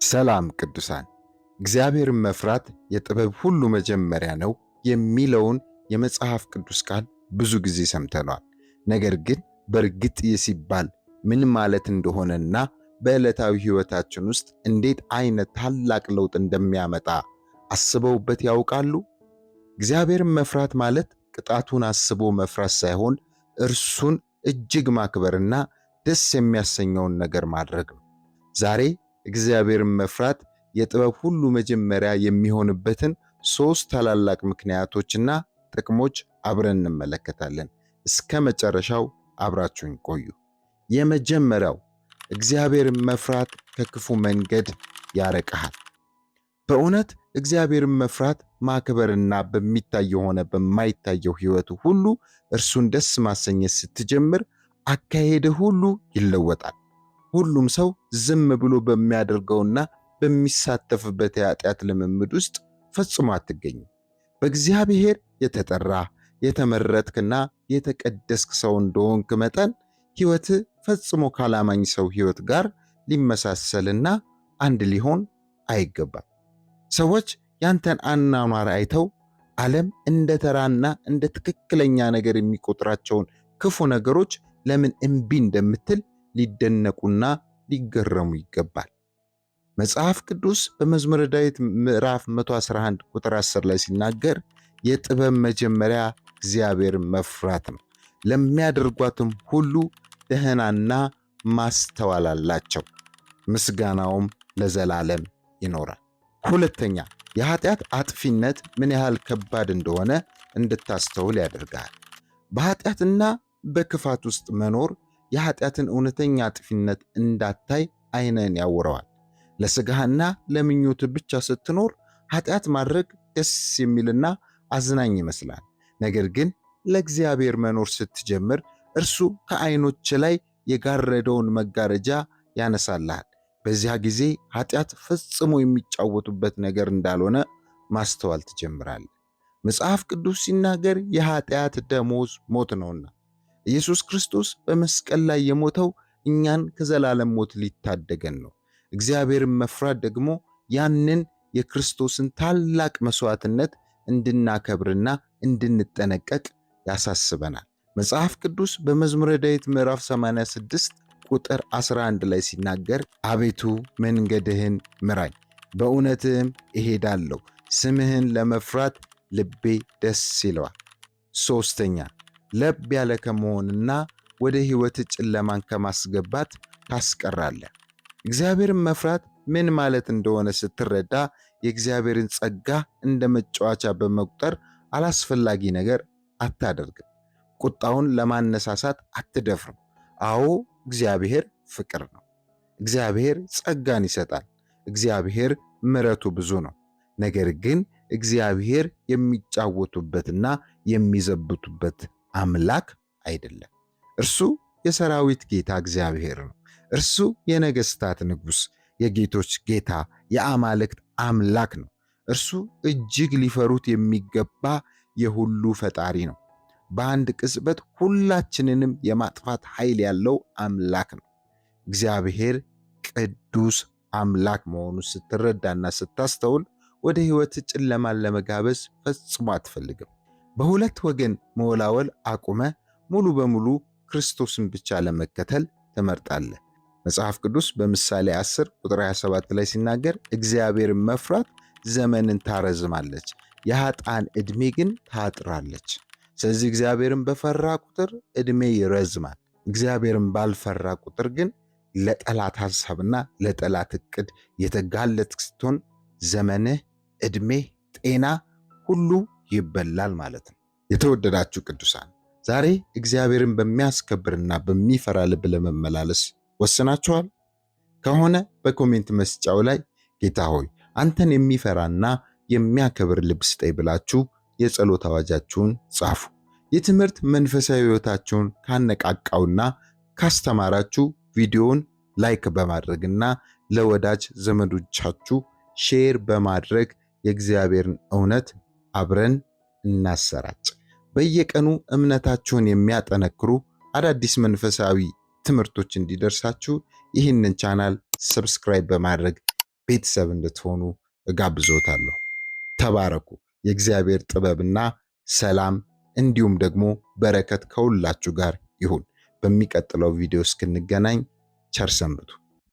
ሰላም ቅዱሳን፣ እግዚአብሔርን መፍራት የጥበብ ሁሉ መጀመሪያ ነው የሚለውን የመጽሐፍ ቅዱስ ቃል ብዙ ጊዜ ሰምተነዋል። ነገር ግን በእርግጥ ይህ ሲባል ምን ማለት እንደሆነና በዕለታዊ ሕይወታችን ውስጥ እንዴት አይነት ታላቅ ለውጥ እንደሚያመጣ አስበውበት ያውቃሉ? እግዚአብሔርን መፍራት ማለት ቅጣቱን አስቦ መፍራት ሳይሆን እርሱን እጅግ ማክበርና ደስ የሚያሰኘውን ነገር ማድረግ ነው። ዛሬ እግዚአብሔርን መፍራት የጥበብ ሁሉ መጀመሪያ የሚሆንበትን ሶስት ታላላቅ ምክንያቶችና ጥቅሞች አብረን እንመለከታለን። እስከ መጨረሻው አብራችሁን ቆዩ። የመጀመሪያው እግዚአብሔርን መፍራት ከክፉ መንገድ ያረቀሃል። በእውነት እግዚአብሔርን መፍራት ማክበርና በሚታየው ሆነ በማይታየው ሕይወት ሁሉ እርሱን ደስ ማሰኘት ስትጀምር አካሄድህ ሁሉ ይለወጣል። ሁሉም ሰው ዝም ብሎ በሚያደርገውና በሚሳተፍበት የኃጢአት ልምምድ ውስጥ ፈጽሞ አትገኝም። በእግዚአብሔር የተጠራ የተመረጥክና የተቀደስክ ሰው እንደሆንክ መጠን ሕይወትህ ፈጽሞ ካላማኝ ሰው ሕይወት ጋር ሊመሳሰልና አንድ ሊሆን አይገባም። ሰዎች ያንተን አኗኗር አይተው ዓለም እንደ ተራና እንደ ትክክለኛ ነገር የሚቆጥራቸውን ክፉ ነገሮች ለምን እምቢ እንደምትል ሊደነቁና ሊገረሙ ይገባል። መጽሐፍ ቅዱስ በመዝሙረ ዳዊት ምዕራፍ 111 ቁጥር 10 ላይ ሲናገር የጥበብ መጀመሪያ እግዚአብሔርን መፍራት ነው፣ ለሚያደርጓትም ሁሉ ደህናና ማስተዋል አላቸው፣ ምስጋናውም ለዘላለም ይኖራል። ሁለተኛ፣ የኃጢአት አጥፊነት ምን ያህል ከባድ እንደሆነ እንድታስተውል ያደርጋል። በኃጢአትና በክፋት ውስጥ መኖር የኃጢአትን እውነተኛ አጥፊነት እንዳታይ ዓይንህን ያውረዋል። ለሥጋህና ለምኞት ብቻ ስትኖር ኃጢአት ማድረግ ደስ የሚልና አዝናኝ ይመስላል። ነገር ግን ለእግዚአብሔር መኖር ስትጀምር እርሱ ከዓይኖች ላይ የጋረደውን መጋረጃ ያነሳልሃል። በዚያ ጊዜ ኃጢአት ፈጽሞ የሚጫወቱበት ነገር እንዳልሆነ ማስተዋል ትጀምራለህ። መጽሐፍ ቅዱስ ሲናገር የኃጢአት ደሞዝ ሞት ነውና ኢየሱስ ክርስቶስ በመስቀል ላይ የሞተው እኛን ከዘላለም ሞት ሊታደገን ነው። እግዚአብሔርን መፍራት ደግሞ ያንን የክርስቶስን ታላቅ መሥዋዕትነት እንድናከብርና እንድንጠነቀቅ ያሳስበናል። መጽሐፍ ቅዱስ በመዝሙረ ዳዊት ምዕራፍ 86 ቁጥር 11 ላይ ሲናገር አቤቱ መንገድህን ምራኝ፣ በእውነትህም እሄዳለሁ፣ ስምህን ለመፍራት ልቤ ደስ ይለዋል። ሦስተኛ፣ ለብ ያለ ከመሆንና ወደ ሕይወት ጨለማን ከማስገባት ታስቀራለህ። እግዚአብሔርን መፍራት ምን ማለት እንደሆነ ስትረዳ የእግዚአብሔርን ጸጋ እንደ መጫወቻ በመቁጠር አላስፈላጊ ነገር አታደርግም። ቁጣውን ለማነሳሳት አትደፍርም። አዎ፣ እግዚአብሔር ፍቅር ነው። እግዚአብሔር ጸጋን ይሰጣል። እግዚአብሔር ምሕረቱ ብዙ ነው። ነገር ግን እግዚአብሔር የሚጫወቱበትና የሚዘብቱበት አምላክ አይደለም። እርሱ የሰራዊት ጌታ እግዚአብሔር ነው። እርሱ የነገሥታት ንጉሥ፣ የጌቶች ጌታ፣ የአማልክት አምላክ ነው። እርሱ እጅግ ሊፈሩት የሚገባ የሁሉ ፈጣሪ ነው። በአንድ ቅጽበት ሁላችንንም የማጥፋት ኃይል ያለው አምላክ ነው። እግዚአብሔር ቅዱስ አምላክ መሆኑን ስትረዳና ስታስተውል ወደ ሕይወት ጨለማን ለመጋበዝ ፈጽሞ አትፈልግም። በሁለት ወገን መወላወል አቁመ ሙሉ በሙሉ ክርስቶስን ብቻ ለመከተል ትመርጣለህ። መጽሐፍ ቅዱስ በምሳሌ 10 ቁጥር 27 ላይ ሲናገር እግዚአብሔርን መፍራት ዘመንን ታረዝማለች፣ የኃጥአን ዕድሜ ግን ታጥራለች። ስለዚህ እግዚአብሔርን በፈራ ቁጥር ዕድሜ ይረዝማል። እግዚአብሔርን ባልፈራ ቁጥር ግን ለጠላት ሐሳብና ለጠላት ዕቅድ የተጋለጥክ ስትሆን ዘመንህ፣ ዕድሜህ፣ ጤና ሁሉ ይበላል ማለት ነው። የተወደዳችሁ ቅዱሳን፣ ዛሬ እግዚአብሔርን በሚያስከብርና በሚፈራ ልብ ለመመላለስ ወስናችኋል? ከሆነ በኮሜንት መስጫው ላይ ጌታ ሆይ አንተን የሚፈራና የሚያከብር ልብ ስጠኝ ብላችሁ የጸሎት አዋጃችሁን ጻፉ። የትምህርት መንፈሳዊ ሕይወታችሁን ካነቃቃውና ካስተማራችሁ ቪዲዮውን ላይክ በማድረግና ለወዳጅ ዘመዶቻችሁ ሼር በማድረግ የእግዚአብሔርን እውነት አብረን እናሰራጭ። በየቀኑ እምነታችሁን የሚያጠነክሩ አዳዲስ መንፈሳዊ ትምህርቶች እንዲደርሳችሁ ይህንን ቻናል ሰብስክራይብ በማድረግ ቤተሰብ እንድትሆኑ እጋብዞታለሁ። ተባረኩ። የእግዚአብሔር ጥበብና ሰላም እንዲሁም ደግሞ በረከት ከሁላችሁ ጋር ይሁን። በሚቀጥለው ቪዲዮ እስክንገናኝ ቸር ሰንብቱ።